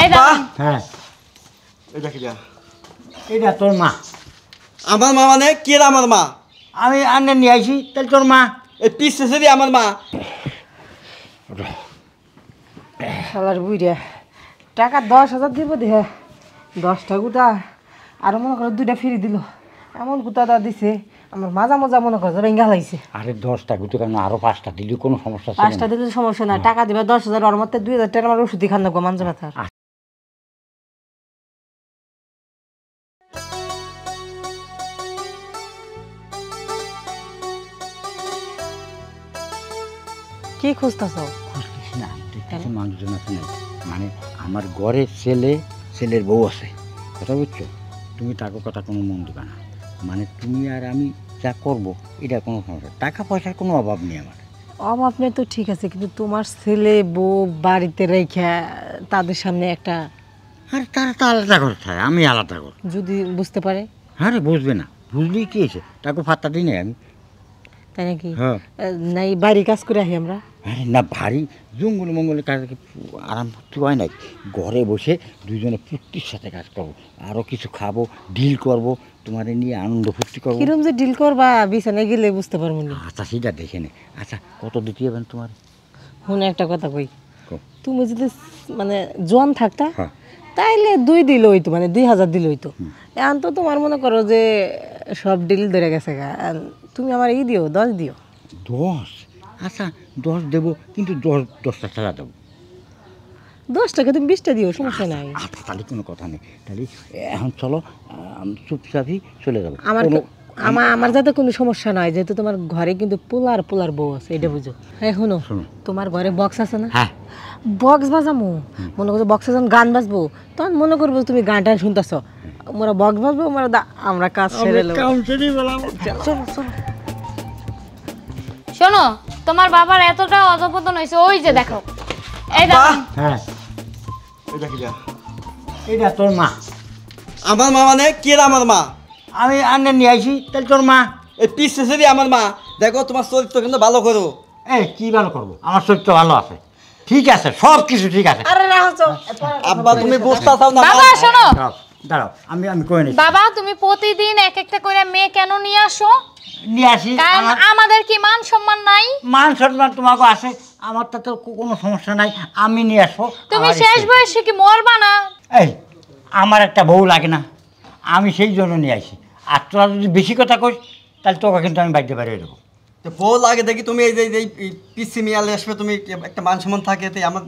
এই দাও। হ্যাঁ এটা কি যা? এটা তোর মা। আমার মা মানে কে রে আমার মা? আমি আনলে নিয়ে আইছি, তাহলে তোর মা। এই পিছে দি আমার মা। শালার বুইরা টাকা 10,000 দিব দেহে 10টা গুতা আর মনে করো 2টা ফ্রি দিল এমন গুতাটা দিছে আমার মাজা মজা মনে করো ভেঙ্গা লাইছে। আরে 10টা গুতো কেন, আরো 5টা দিলে কোনো সমস্যা ছিল 5টা দিলে সমস্যা না, টাকা দিবা 10,000 ওর মধ্যে 2,000 টাকা আমার ওষুধই খান লাগবো মানজা ব্যথার। কি খুঁজতেছ? খুঁজতেছি না, দেখতেছি মানুষজন আছে না, মানে আমার ঘরে ছেলের বউ আছে, কথা বুঝছো? তুমি তাকে কথা কোনো মন দিবা না, মানে তুমি আর আমি যা করব এটা কোনো সমস্যা, টাকা পয়সার কোনো অভাব নেই আমার। অভাব নেই তো ঠিক আছে, কিন্তু তোমার ছেলে বউ বাড়িতে রেখে তাদের সামনে একটা, আর তারা তো আলাদা কথা, আমি আলাদা কর যদি বুঝতে পারে। হ্যাঁ রে, বুঝবে না, বুঝলেই কি হয়েছে, তাকে ফাত্তা দিই নাই আমি। তাই নাকি? হ্যাঁ নাই বাড়ি কাজ করে আহি আমরা। আরে না, ভারী জঙ্গল মঙ্গলের কাজ আরাম করতে হয় নাই, ঘরে বসে দুজনে ফুর্তির সাথে কাজ করবো, আরও কিছু খাবো, ডিল করব, তোমার নিয়ে আনন্দ ফুর্তি করবো। কিরম যে ডিল করবা বিছানায় গেলে বুঝতে পারবো না। আচ্ছা সেটা দেখে নে। আচ্ছা কত দিতে যাবেন তোমার? শুনে একটা কথা কই, কও। তুমি যদি মানে জোয়ান থাকতা হ্যাঁ। তাইলে 2 দিল হইতো, মানে 2,000 দিল হইতো। এখন তো তোমার মনে করো যে সব ডিল ধরে গেছে গা, তুমি আমার দিও 10 দিও। 10? আচ্ছা 10 দেবো, কিন্তু 10টা ছাড়া দেবো। 10 টাকা তুমি 20টা দিও, সমস্যা নাই। আচ্ছা তাহলে কোনো কথা নেই, তাহলে এখন চলো চুপচাপই চলে যাবো। আমার আমার যাতে কোনো সমস্যা নয়, যেহেতু তোমার ঘরে কিন্তু পোলার বউ আছে, এটা বুঝো। হ্যাঁ শোনো, তোমার ঘরে বক্স আছে না? হ্যাঁ বক্স বাজামো, মনে করছো বক্সে যখন গান বাজবো তখন মনে করবো তুমি গানটা শুনতেছ, মোরা বক্স বাজবো, আমরা কাজ সেরে নেবো। চলো চলো। শোনো, তোমার বাবার এতটা অধপতন হয়েছে, ওই যে দেখো। এই দাও। হ্যাঁ এটা কি যা? এটা তোর মা। আমার মা মানে কে রে আমার মা? আমি আনলে নিয়ে আইছি, তাহলে তোর মা। এই পিছে দি আমার মা। দেখো তোমার চরিত্র কিন্তু ভালো করো। এই কি ভালো করবো, আমার চরিত্র ভালো আছে, ঠিক আছে, সব কিছু ঠিক আছে। আরে রাখো তো। আব্বা তুমি বুঝতে চাও না? বাবা শোনো, দাঁড়াও আমি কই নিচ্ছি। বাবা তুমি প্রতিদিন এক একটা করে মেয়ে কেন নিয়ে আসো? নিয়ে আসি, কারণ আমাদের কি মান সম্মান নাই? মান সম্মান তোমাকে আছে, আমার তো কোনো সমস্যা নাই, আমি নিয়ে আসবো। তুমি আমার শেষ ইচ্ছে। বয়সে কি মরবা না? এই আমার একটা বউ লাগে না, আমি সেই জন্য নিয়ে আসি, আর তোরা যদি বেশি কথা কইস তাহলে তোকে কিন্তু আমি বাড়িতে বেরিয়ে দেবো। তো বউ লাগে দেখি তুমি এই যে পিসি মিয়ালে আসবে, তুমি একটা মান সম্মান থাকে, তাই আমার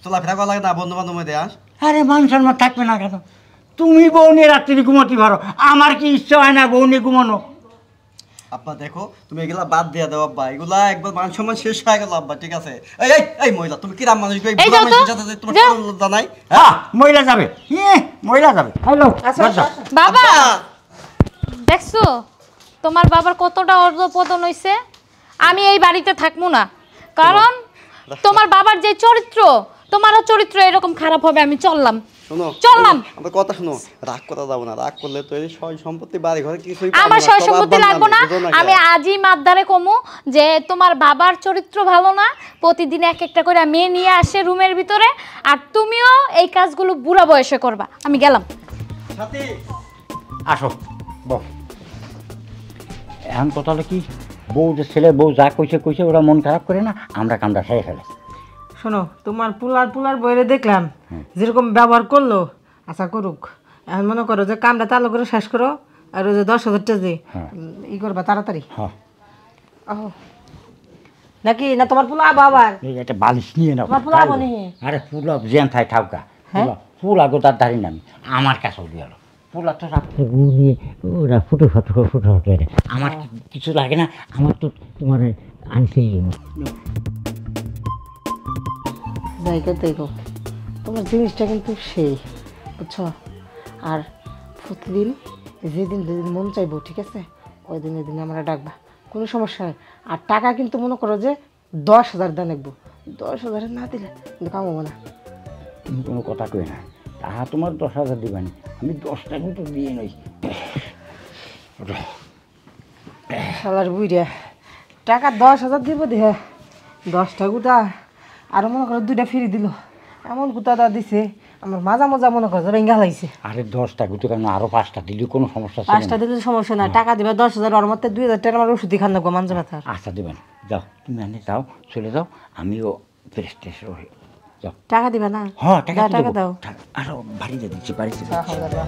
চলাফেরা করা লাগে না, বন্ধু বান্ধব মধ্যে আস। আরে মান সম্মান থাকবে না কেন? তুমি বউ নিয়ে রাত্রি ঘুমোতে পারো, আমার কি ইচ্ছা হয় না বউ নিয়ে ঘুমানো? আব্বা দেখো তুমি এগুলা বাদ দিয়ে দাও আব্বা, এগুলা একবার মান সম্মান শেষ হয়ে গেল আব্বা, ঠিক আছে? এই এই এই মহিলা তুমি কি রাম মানুষ, এই যাও তো, তোমার যাও। লজ্জা নাই? হ্যাঁ মহিলা যাবে, মহিলা যাবে। হ্যালো বাবা দেখছো তোমার বাবার কতটা অধপতন হইছে? আমি এই বাড়িতে থাকবো না, কারণ তোমার বাবার যে চরিত্র, তোমারও চরিত্র এরকম খারাপ হবে। আমি চললাম। চললাম। আমার কথা শোনো, রাগ করা যাবো না, রাগ করলে তো এই সয় সম্পত্তি বাড়ি ঘরে কিছুই পাবো না। আমার সয় সম্পত্তি লাগবো না, আমি আজই মাদ্দারে কমু যে তোমার বাবার চরিত্র ভালো না, প্রতিদিন এক একটা করে মেয়ে নিয়ে আসে রুমের ভিতরে, আর তুমিও এই কাজগুলো বুড়া বয়সে করবা। আমি গেলাম। সাথী আসো বউ। এখন কথা হলো কি, বউ যে ছেলে বউ যা কইছে ওরা মন খারাপ করে না, আমরা কামটা সেরে ফেলে। শোনো, তোমার পুলার বইরে দেখলাম যেরকম ব্যবহার করলো, আশা করুক। এখন মনে করো যে কামটা চালু করে শেষ করো, আর ওই যে 10,000 টাকা যে করবা তাড়াতাড়ি। হ্যাঁ নাকি না তোমার পোলা বাবার এই একটা বালিশ নিয়ে নাও। তোমার পোলা বনি। আরে ফুলা জেন থাই ঠাউকা, ফুলা গোটার ধারি নামি আমার কাছেও দিয়ে পোলা তো রাখতে নিয়ে ওরা ফুটো আমার কিছু লাগে না, আমার তো তোমার আনছি। দেখো দেখো তোমার জিনিসটা কিন্তু সেই, বুঝছো? আর প্রতিদিন যেদিন মন চাইবো, ঠিক আছে, ওই দিন আমরা ডাকবা, কোনো সমস্যা নেই। আর টাকা কিন্তু মনে করো যে 10,000 দেন লাগবো, 10,000 না দিলে কিন্তু কামাবো না। তুমি কোনো কথা কই না, তাহা তোমার 10,000 দিবানি, আমি 10টা কিন্তু দিয়ে নই। শালার বুইরা টাকা 10,000 দিব দেহে 10টা গুতা, আর মনে করো 2টা ফ্রি দিল, এমন গুতাটা দিছে আমার মাজা মজা মনে করছে রেঙ্গা হয়েছে। আরে 10টা গুতো কেন আরো 5টা দিলে কোনো সমস্যা ছিল 5টা দিলে সমস্যা না, টাকা দিবা 10,000, ওর মধ্যে 2,000 টাকা আমার ওষুধই খান লাগবো মানজা ব্যথার। আচ্ছা দেবেন, যাও তুমি আনে যাও, চলে যাও, আমিও ফ্রেশ ট্রেশ রই, যাও। টাকা দিবা না? হ্যাঁ টাকা টাকা দেবো। দাও। আরো বাড়িতে দিচ্ছি, বাড়িতে হ্যাঁ, দিচ্ছি। হ্যাঁ, দাও।